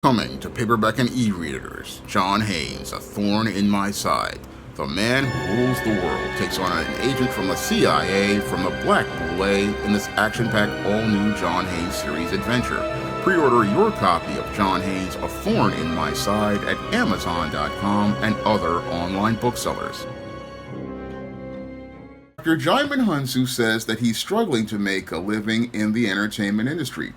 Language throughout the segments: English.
Coming to paperback and e-readers, John Haynes, A Thorn in My Side. The man who rules the world takes on an agent from the CIA from the Black Boule in this action-packed all-new John Haynes series adventure. Pre-order your copy of John Haynes' A Thorn in My Side at Amazon.com and other online booksellers. Dr. Djimon Hounsou says that he's struggling to make a living in the entertainment industry.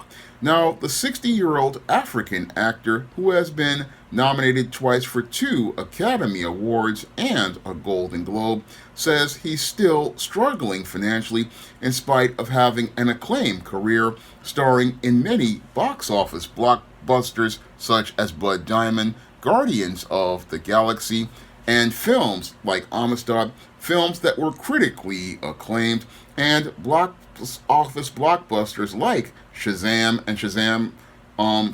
Now, the 60-year-old African actor who has been nominated twice for 2 Academy Awards and a Golden Globe says he's still struggling financially in spite of having an acclaimed career starring in many box office blockbusters such as Blood Diamond, Guardians of the Galaxy, and films like Amistad, films that were critically acclaimed, and box office blockbusters like Shazam and Shazam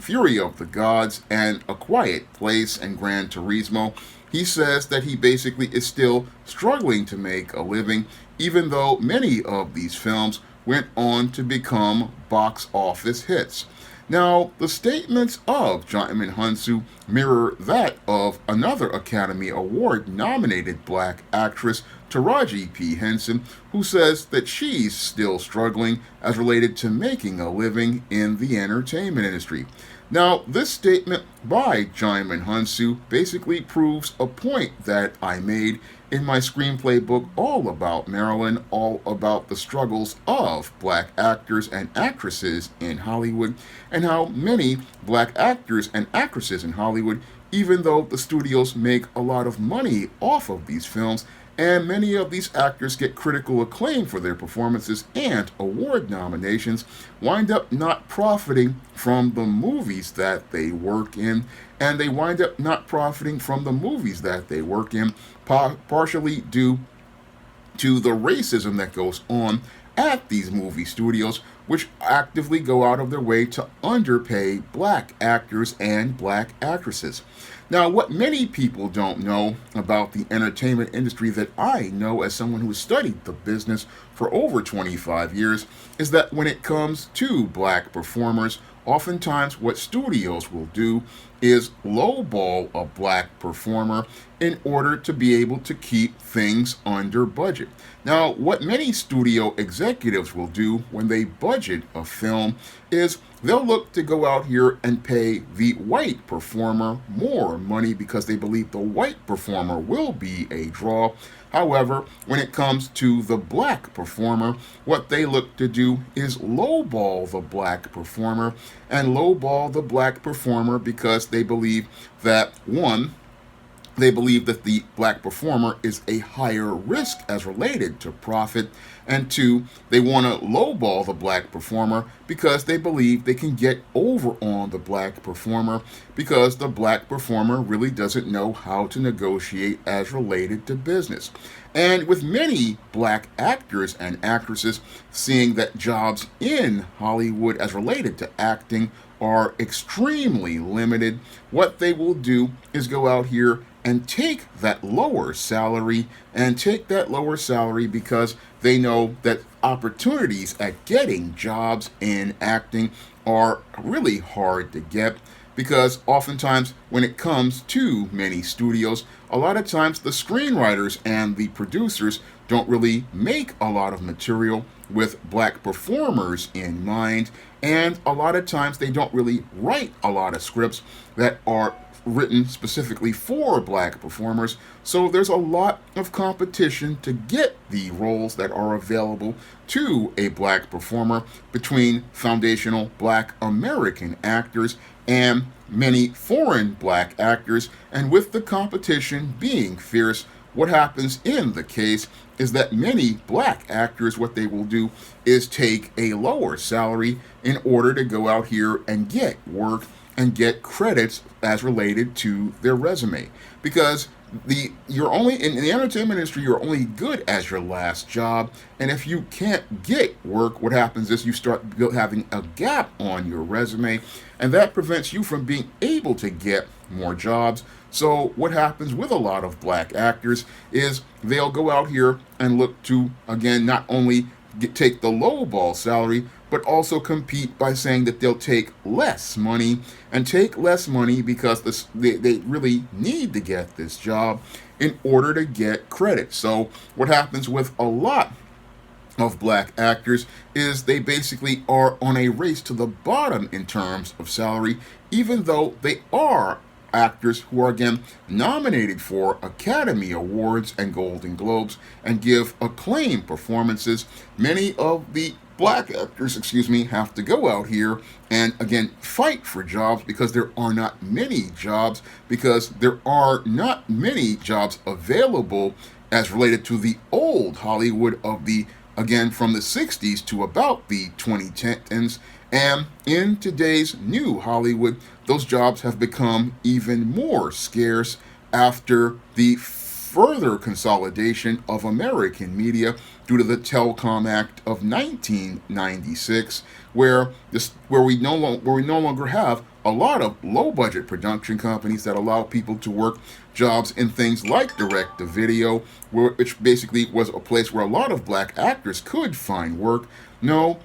Fury of the Gods and A Quiet Place and Gran Turismo. He says that he basically is still struggling to make a living, even though many of these films went on to become box office hits. Now, the statements of Djimon Hounsou mirror that of another Academy Award-nominated black actress, Taraji P. Henson, who says that she's still struggling as related to making a living in the entertainment industry. Now, this statement by Djimon Hounsou basically proves a point that I made in my screenplay book all about Maryland, all about the struggles of black actors and actresses in Hollywood, and how many black actors and actresses in Hollywood, even though the studios make a lot of money off of these films, and many of these actors get critical acclaim for their performances and award nominations, wind up not profiting from the movies that they work in, and they wind up not profiting from the movies that they work in, partially due to the racism that goes on at these movie studios, which actively go out of their way to underpay black actors and black actresses. Now, what many people don't know about the entertainment industry that I know as someone who has studied the business for over 25 years is that when it comes to black performers, oftentimes what studios will do is lowball a black performer in order to be able to keep things under budget. Now, what many studio executives will do when they budget a film is they'll look to go out here and pay the white performer more money because they believe the white performer will be a draw. However, when it comes to the black performer, what they look to do is lowball the black performer, and lowball the black performer because they believe that, one, they believe that the black performer is a higher risk as related to profit, and 2, they want to lowball the black performer because they believe they can get over on the black performer because the black performer really doesn't know how to negotiate as related to business. And with many black actors and actresses seeing that jobs in Hollywood as related to acting are extremely limited, what they will do is go out here and take that lower salary because they know that opportunities at getting jobs in acting are really hard to get, because oftentimes when it comes to many studios, a lot of times the screenwriters and the producers don't really make a lot of material with black performers in mind, and a lot of times they don't really write a lot of scripts that are written specifically for black performers, so there's a lot of competition to get the roles that are available to a black performer between foundational black American actors and many foreign black actors. And with the competition being fierce, what happens in the case is that many black actors, what they will do is take a lower salary in order to go out here and get work and get credits as related to their resume, because you're only in the entertainment industry, you're only good as your last job, and if you can't get work, what happens is you start having a gap on your resume, and that prevents you from being able to get more jobs. So what happens with a lot of black actors is they'll go out here and look to, again, not only take the low ball salary, but also compete by saying that they'll take less money and take less money because they really need to get this job in order to get credit. So what happens with a lot of black actors is they basically are on a race to the bottom in terms of salary, even though they are actors who are again nominated for Academy Awards and Golden Globes and give acclaimed performances. Many of the black actors, have to go out here and again fight for jobs because there are not many jobs, because there are not many jobs available as related to the old Hollywood of the again from the 60s to about the 2010s. And in today's new Hollywood, those jobs have become even more scarce after the further consolidation of American media due to the Telecom Act of 1996, where we no longer have a lot of low budget production companies that allow people to work jobs in things like direct to video, which basically was a place where a lot of black actors could find work. No,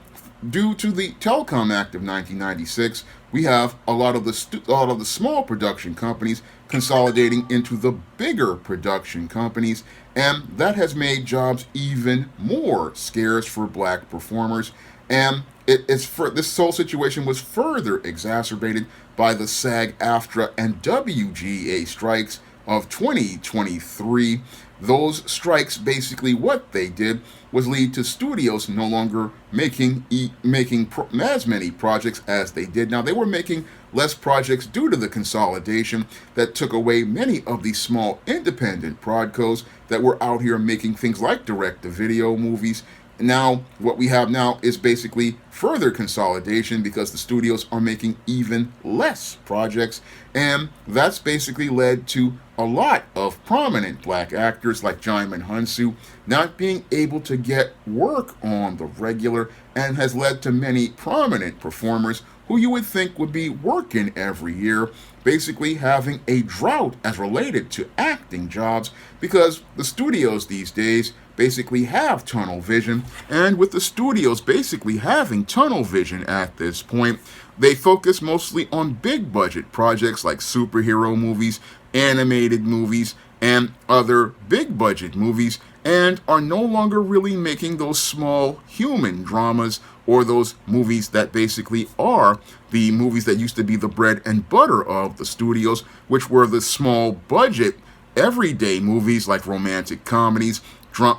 due to the Telecom Act of 1996, we have a lot of the small production companies consolidating into the bigger production companies, and that has made jobs even more scarce for black performers. And this whole situation was further exacerbated by the SAG-AFTRA and WGA strikes of 2023. Those strikes, basically what they did was lead to studios no longer making as many projects as they did. Now, they were making less projects due to the consolidation that took away many of the small independent prodcos that were out here making things like direct-to-video movies. Now, what we have now is basically further consolidation because the studios are making even less projects, and that's basically led to a lot of prominent black actors like Djimon Hounsou not being able to get work on the regular, and has led to many prominent performers who you would think would be working every year basically having a drought as related to acting jobs because the studios these days basically have tunnel vision, and with the studios basically having tunnel vision at this point, they focus mostly on big budget projects like superhero movies, animated movies, and other big budget movies, and are no longer really making those small human dramas or those movies that basically are the movies that used to be the bread and butter of the studios, which were the small budget everyday movies like romantic comedies,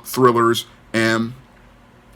thrillers, and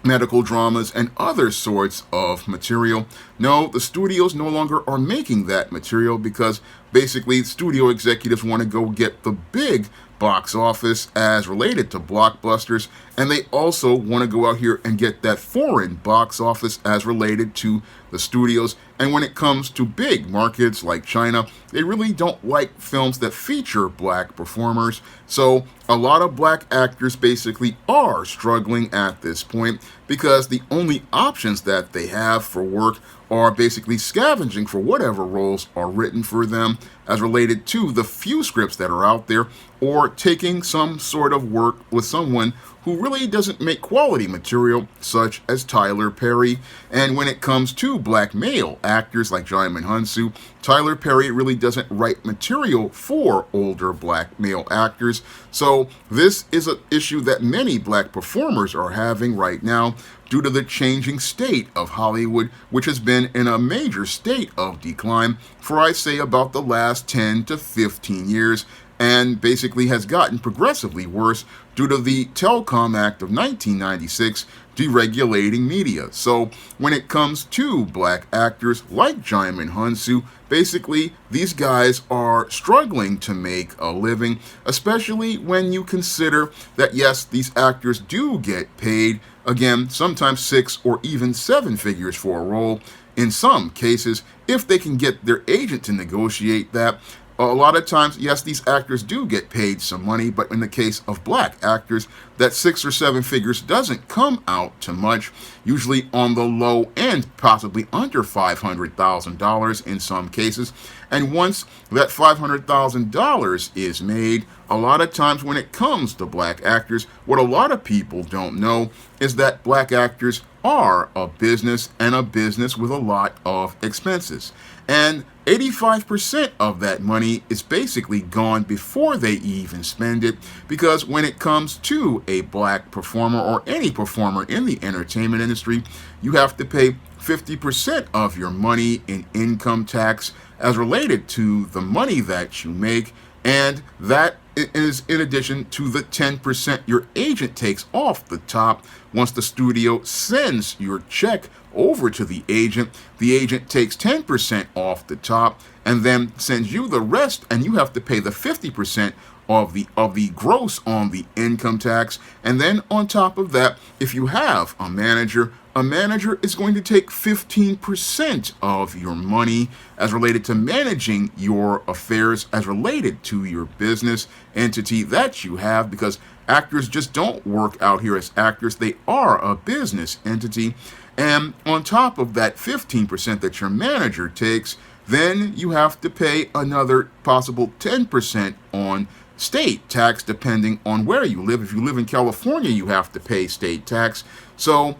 medical dramas, and other sorts of material. No, the studios no longer are making that material because basically studio executives want to go get the big box office as related to blockbusters, and they also want to go out here and get that foreign box office as related to the studios. And when it comes to big markets like China, they really don't like films that feature black performers. So a lot of black actors basically are struggling at this point because the only options that they have for work are basically scavenging for whatever roles are written for them as related to the few scripts that are out there, or taking some sort of work with someone who really doesn't make quality material, such as Tyler Perry. And when it comes to black male actors like Djimon Hounsou, Tyler Perry really doesn't write material for older black male actors. So this is an issue that many black performers are having right now due to the changing state of Hollywood, which has been in a major state of decline for, I say, about the last 10 to 15 years, and basically has gotten progressively worse due to the Telecom Act of 1996 deregulating media. So when it comes to black actors like Djimon Hounsou, basically these guys are struggling to make a living, especially when you consider that yes, these actors do get paid, again, sometimes 6 or even 7 figures for a role in some cases, if they can get their agent to negotiate that. A lot of times, yes, these actors do get paid some money, but in the case of black actors, that 6 or 7 figures doesn't come out to much, usually on the low end, possibly under $500,000 in some cases. And once that $500,000 is made, a lot of times when it comes to black actors, what a lot of people don't know is that black actors are a business, and a business with a lot of expenses. And 85% of that money is basically gone before they even spend it, because when it comes to a black performer or any performer in the entertainment industry, you have to pay 50% of your money in income tax as related to the money that you make, and that is in addition to the 10% your agent takes off the top. Once the studio sends your check over to the agent takes 10% off the top and then sends you the rest, and you have to pay the 50% of the gross on the income tax. And then on top of that, if you have a manager is going to take 15% of your money as related to managing your affairs, as related to your business entity that you have, because actors just don't work out here as actors. They are a business entity. And on top of that 15% that your manager takes, then you have to pay another possible 10% on state tax, depending on where you live. If you live in California, you have to pay state tax. So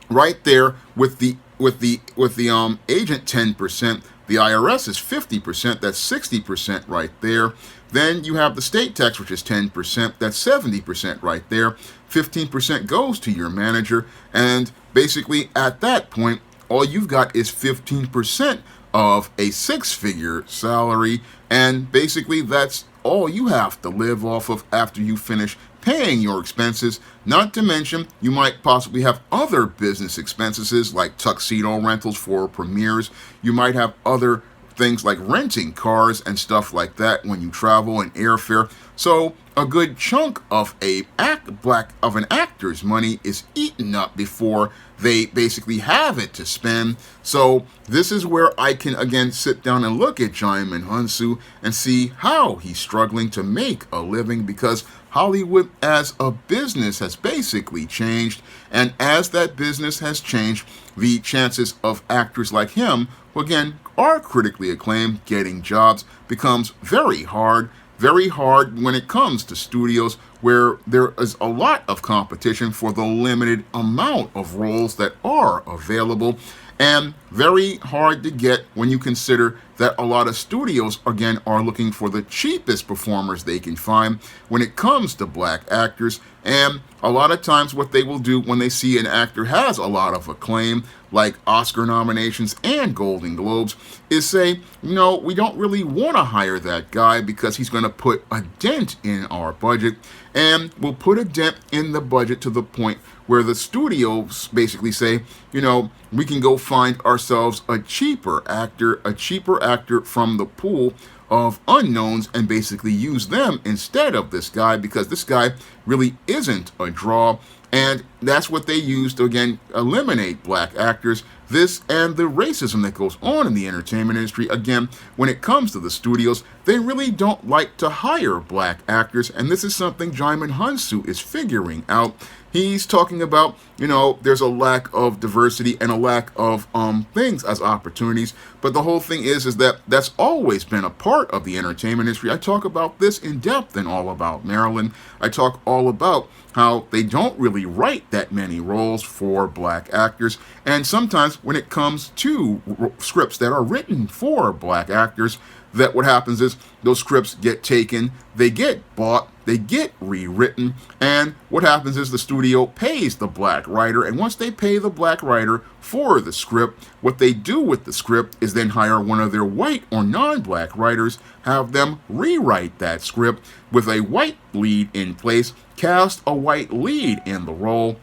right there with the agent 10%, the IRS is 50%. That's 60% right there. Then you have the state tax, which is 10%. That's 70% right there. 15% goes to your manager, and basically at that point, all you've got is 15% of a 6-figure salary, and basically that's all you have to live off of after you finish paying your expenses. Not to mention, you might possibly have other business expenses like tuxedo rentals for premieres. You might have other things like renting cars and stuff like that when you travel, and airfare. So a good chunk of an actor's money is eaten up before they basically have it to spend. So this is where I can again sit down and look at Djimon Hounsou and see how he's struggling to make a living, because Hollywood as a business has basically changed, and as that business has changed, the chances of actors like him, who again are critically acclaimed, getting jobs becomes very hard when it comes to studios where there is a lot of competition for the limited amount of roles that are available, and very hard to get when you consider that a lot of studios, again, are looking for the cheapest performers they can find when it comes to black actors. And a lot of times what they will do when they see an actor has a lot of acclaim, like Oscar nominations and Golden Globes, is say, no, we don't really want to hire that guy because he's going to put a dent in our budget. And we'll put a dent in the budget to the point where the studios basically say, we can go find ourselves a cheaper actor from the pool of unknowns and basically use them instead of this guy, because this guy really isn't a draw. And that's what they use to, again, eliminate black actors. This and the racism that goes on in the entertainment industry. Again, when it comes to the studios, they really don't like to hire black actors. And this is something Djimon Hounsou is figuring out. He's talking about, there's a lack of diversity and a lack of things as opportunities. But the whole thing is that that's always been a part of the entertainment industry. I talk about this in depth in All About Maryland. I talk all about how they don't really write that many roles for black actors. And sometimes when it comes to scripts that are written for black actors, that what happens is those scripts get taken, they get bought, they get rewritten, and what happens is the studio pays the black writer, and once they pay the black writer for the script, what they do with the script is then hire one of their white or non-black writers, have them rewrite that script with a white lead in place, cast a white lead in the role,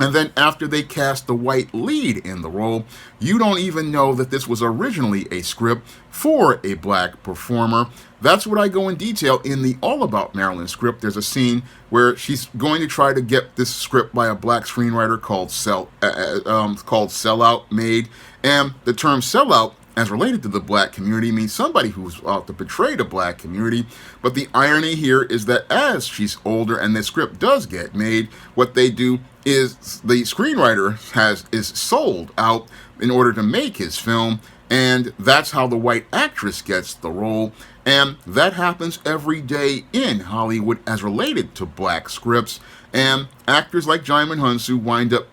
and then after they cast the white lead in the role, you don't even know that this was originally a script for a black performer. That's what I go in detail in the All About Maryland script. There's a scene where she's going to try to get this script by a black screenwriter called Sellout made. And the term sellout as related to the black community means somebody who's out to portray the black community. But the irony here is that as she's older and the script does get made, what they do is the screenwriter is sold out in order to make his film, and that's how the white actress gets the role. And that happens every day in Hollywood as related to black scripts. And actors like Djimon Hounsou wind up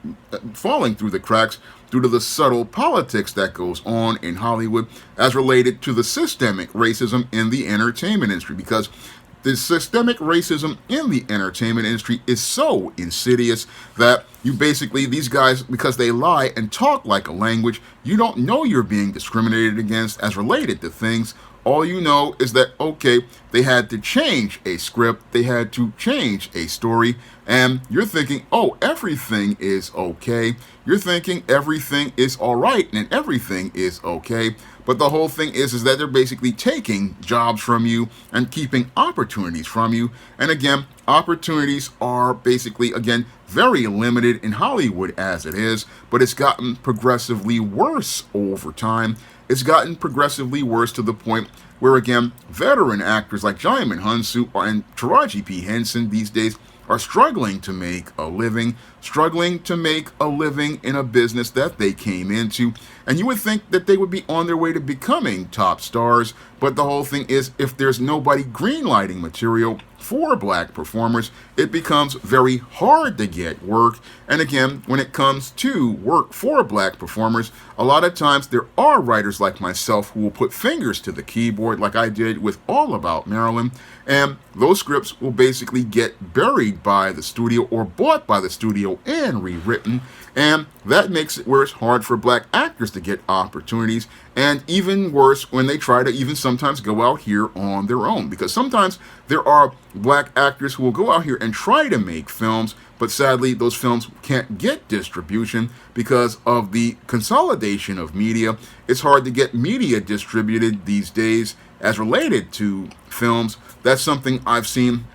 falling through the cracks due to the subtle politics that goes on in Hollywood as related to the systemic racism in the entertainment industry. Because the systemic racism in the entertainment industry is so insidious that you basically, these guys, because they lie and talk like a language, you don't know you're being discriminated against as related to things. All you know is that, okay, they had to change a script, they had to change a story, and you're thinking, oh, everything is okay. You're thinking everything is all right and everything is okay. But the whole thing is that they're basically taking jobs from you and keeping opportunities from you. And again, opportunities are basically, again, very limited in Hollywood as it is, but it's gotten progressively worse over time. It's gotten progressively worse to the point where, again, veteran actors like Djimon Hounsou and Taraji P. Henson these days are struggling to make a living in a business that they came into. And you would think that they would be on their way to becoming top stars, but the whole thing is, if there's nobody greenlighting material for black performers, it becomes very hard to get work. And again, when it comes to work for black performers, a lot of times there are writers like myself who will put fingers to the keyboard like I did with All About Marilyn, and those scripts will basically get buried by the studio or bought by the studio and rewritten. And that makes it where it's hard for black actors to get opportunities, and even worse when they try to even sometimes go out here on their own. Because sometimes there are black actors who will go out here and try to make films, but sadly those films can't get distribution because of the consolidation of media. It's hard to get media distributed these days as related to films. That's something I've seen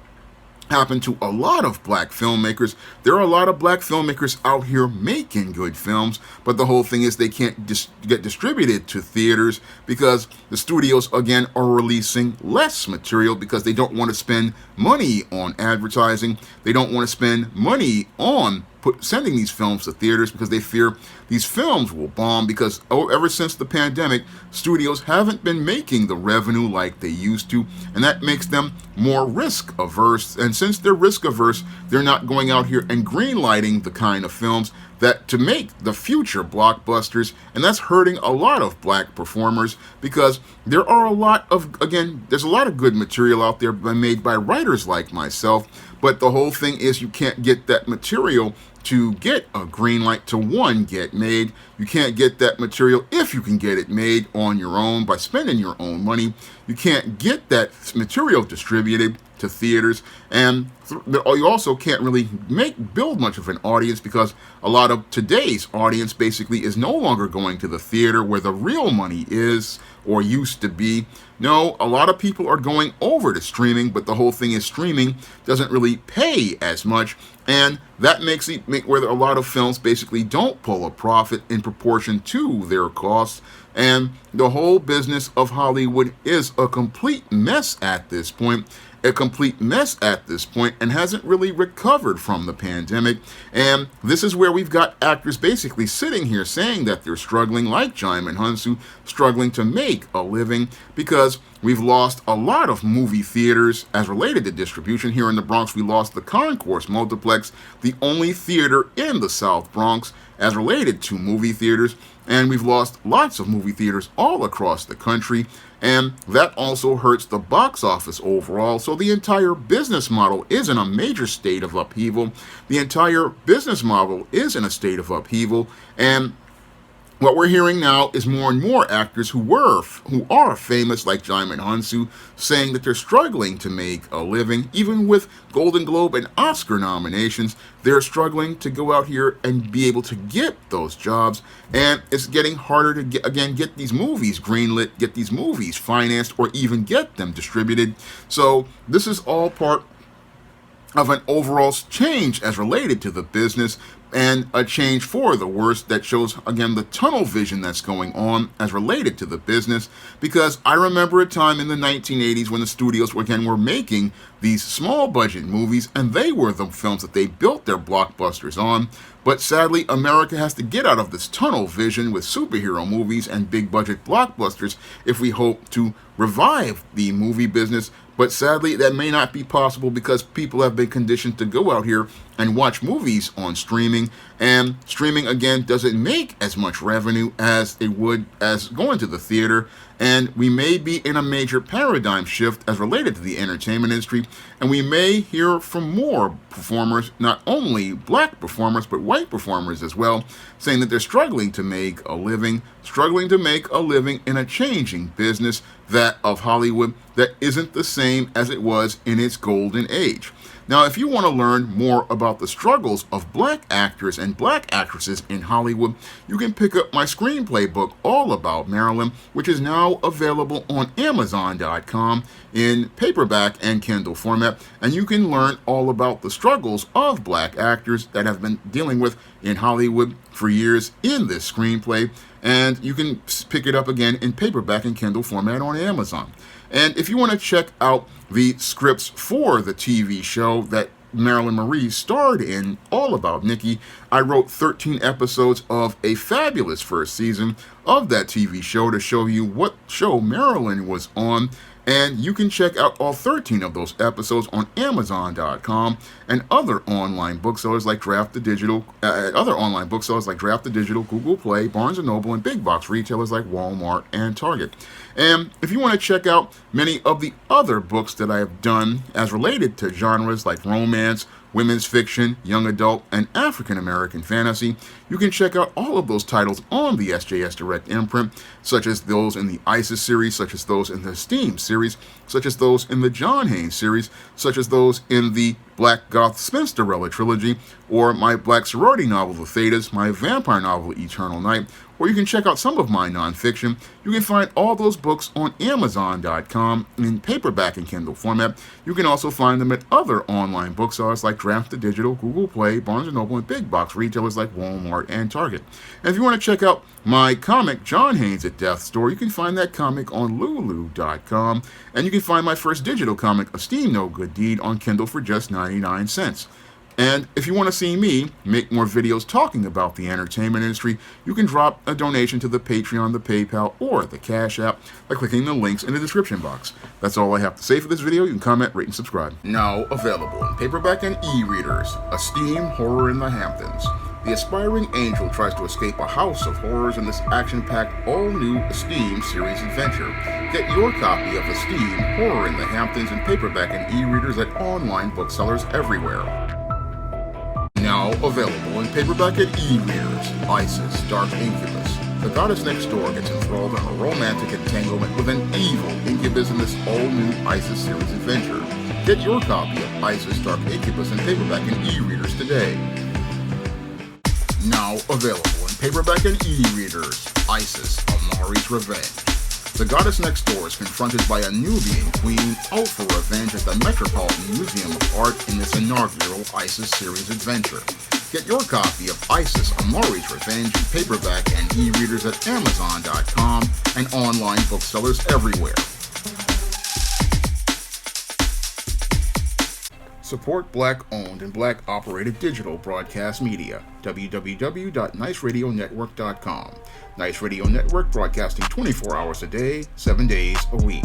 happen to a lot of black filmmakers. There are a lot of black filmmakers out here making good films, but the whole thing is they can't get distributed to theaters because the studios, again, are releasing less material because they don't want to spend money on advertising. They don't want to spend money on sending these films to theaters because they fear these films will bomb because ever since the pandemic, studios haven't been making the revenue like they used to, and that makes them more risk averse. And since they're risk averse, they're not going out here and greenlighting the kind of films that to make the future blockbusters, and that's hurting a lot of black performers because there are a lot of, again, there's a lot of good material out there made by writers like myself, but the whole thing is you can't get that material to get a green light to one get made. You can't get that material if you can get it made on your own by spending your own money. You can't get that material distributed to theaters, and you also can't really build much of an audience because a lot of today's audience basically is no longer going to the theater where the real money is or used to be. No, a lot of people are going over to streaming, but the whole thing is streaming doesn't really pay as much, and that makes it where a lot of films basically don't pull a profit in proportion to their costs. And the whole business of Hollywood is a complete mess at this point. And hasn't really recovered from the pandemic. And this is where we've got actors basically sitting here saying that they're struggling, like Djimon Hounsou, struggling to make a living because we've lost a lot of movie theaters as related to distribution. Here in the Bronx, we lost the Concourse Multiplex, the only theater in the South Bronx as related to movie theaters. And we've lost lots of movie theaters all across the country, and that also hurts the box office overall. So the entire business model is in a major state of upheaval. And what we're hearing now is more and more actors who are famous, like Djimon Hounsou, saying that they're struggling to make a living. Even with Golden Globe and Oscar nominations, they're struggling to go out here and be able to get those jobs. And it's getting harder to get these movies greenlit, get these movies financed, or even get them distributed. So this is all part of an overall change as related to the business, and a change for the worse that shows, again, the tunnel vision that's going on as related to the business. Because I remember a time in the 1980s when the studios, again, were making these small budget movies, and they were the films that they built their blockbusters on. But sadly, America has to get out of this tunnel vision with superhero movies and big budget blockbusters if we hope to revive the movie business. But sadly, that may not be possible because people have been conditioned to go out here and watch movies on streaming. And streaming, again, doesn't make as much revenue as it would as going to the theater. And we may be in a major paradigm shift as related to the entertainment industry. And we may hear from more performers, not only black performers, but white performers as well, saying that they're struggling to make a living in a changing business, that of Hollywood, that isn't the same as it was in its golden age. Now, if you want to learn more about the struggles of black actors and black actresses in Hollywood, you can pick up my screenplay book, All About Marilyn, which is now available on Amazon.com in paperback and Kindle format, and you can learn all about the struggles of black actors that have been dealing with in Hollywood for years in this screenplay, and you can pick it up again in paperback and Kindle format on Amazon. And if you want to check out the scripts for the TV show that Marilyn Marie starred in, All About Nikki, I wrote 13 episodes of a fabulous first season of that TV show to show you what show Marilyn was on. And you can check out all 13 of those episodes on Amazon.com and other online booksellers like Draft the Digital, Google Play, Barnes & Noble, and big box retailers like Walmart and Target. And if you want to check out many of the other books that I have done as related to genres like romance, women's fiction, young adult, and African American fantasy, you can check out all of those titles on the SJS Direct imprint, such as those in the ISIS series, such as those in the Steam series, such as those in the John Haynes series, such as those in the Black Goth Spinsterella trilogy, or my black sorority novel, The Thetas, my vampire novel, Eternal Night, or you can check out some of my nonfiction. You can find all those books on Amazon.com in paperback and Kindle format. You can also find them at other online booksellers like Draft the Digital, Google Play, Barnes & Noble, and big box retailers like Walmart and Target. And if you want to check out my comic, John Haynes at Death's Door, you can find that comic on Lulu.com. And you can find my first digital comic, Esteem No Good Deed, on Kindle for just 99 cents. And if you want to see me make more videos talking about the entertainment industry, you can drop a donation to the Patreon, the PayPal, or the Cash App by clicking the links in the description box. That's all I have to say for this video. You can comment, rate, and subscribe. Now available in paperback and e-readers, Esteem Horror in the Hamptons. The aspiring angel tries to escape a house of horrors in this action-packed, all-new Esteem series adventure. Get your copy of Esteem Horror in the Hamptons in paperback and e-readers at online booksellers everywhere. Now available in paperback and e-readers, Isis, Dark Incubus. The goddess next door gets enthralled in a romantic entanglement with an evil incubus in this all-new Isis series adventure. Get your copy of Isis, Dark Incubus in paperback and e-readers today. Now available in paperback and e-readers, Isis, Amari's Revenge. The goddess next door is confronted by a Nubian queen out for revenge at the Metropolitan Museum of Art in this inaugural Isis series adventure. Get your copy of Isis, Amari's Revenge in paperback and e-readers at Amazon.com and online booksellers everywhere. Support Black-owned and Black-operated digital broadcast media. www.niceradionetwork.com. Nice Radio Network, broadcasting 24 hours a day, 7 days a week.